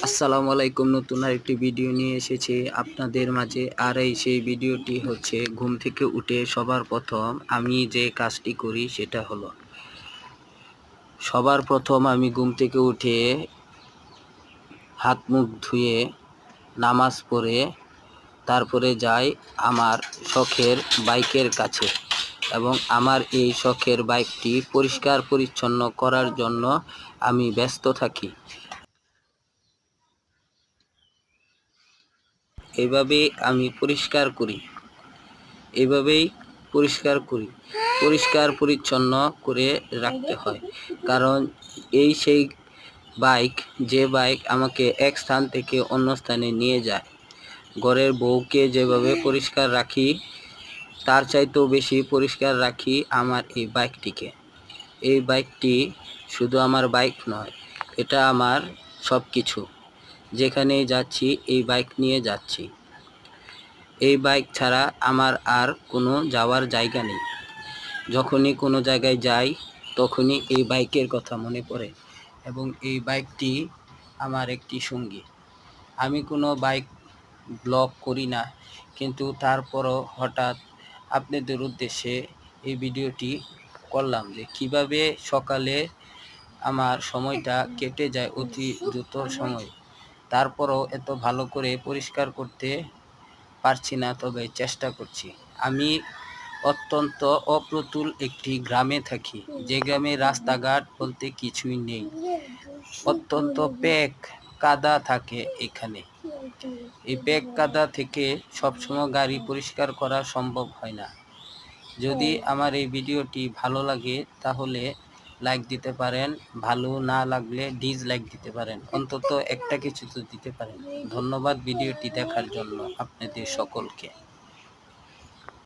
আসসালামু আলাইকুম। নতুন আরেকটি ভিডিও নিয়ে এসেছি আপনাদের মাঝে। আর সেই ভিডিওটি হচ্ছে ঘুম থেকে উঠে সবার প্রথম আমি যে কাজটি করি সেটা হলো, সবার প্রথম আমি ঘুম থেকে উঠে হাত মুখ ধুয়ে নামাজ পড়ে তারপরে যাই আমার শখের বাইকের কাছে এবং আমার এই শখের বাইকটি পরিষ্কার পরিচ্ছন্ন করার জন্য আমি ব্যস্ত থাকি। এভাবেই আমি পরিষ্কার করি। এভাবেই পরিষ্কার করি। পরিষ্কার পরিচ্ছন্ন করে রাখতে হয়, কারণ এই সেই বাইক, যে বাইক আমাকে এক স্থান থেকে অন্য স্থানে নিয়ে যায়। ঘরের বউকে যেভাবে পরিষ্কার রাখি তার চাইতেও বেশি পরিষ্কার রাখি আমার এই বাইকটিকে। এই বাইকটি শুধু আমার বাইক নয়, এটা আমার সব কিছু। যেখানেই যাচ্ছি এই বাইক নিয়ে যাচ্ছি। এই বাইক ছাড়া আমার আর কোনো যাওয়ার জায়গা নেই। যখনই কোনো জায়গায় যাই তখনই এই বাইকের কথা মনে পড়ে এবং এই বাইকটি আমার একটি সঙ্গী। আমি কোনো বাইক ব্লগ করি না, কিন্তু তারপরও হঠাৎ আপনাদের উদ্দেশ্যে এই ভিডিওটি করলাম যে কিভাবে সকালে আমার সময়টা কেটে যায় অতি দ্রুত সময়। তারপরও এত ভালো করে পরিষ্কার করতে পারছি না, তবে চেষ্টা করছি। আমি অত্যন্ত অপ্রতুল একটি গ্রামে থাকি, যে গ্রামে রাস্তাঘাট বলতে কিছুই নেই। অত্যন্ত প্যাক কাদা থাকে এখানে। এই প্যাক কাদা থেকে সবসময় গাড়ি পরিষ্কার করা সম্ভব হয় না। যদি আমার এই ভিডিওটি ভালো লাগে তাহলে লাইক দিতে পারেন, ভালো না লাগলে ডিসলাইক দিতে পারেন, অন্তত একটা কিছু তো দিতে পারেন। ধন্যবাদ ভিডিওটি দেখার জন্য আপনাদের সকলকে।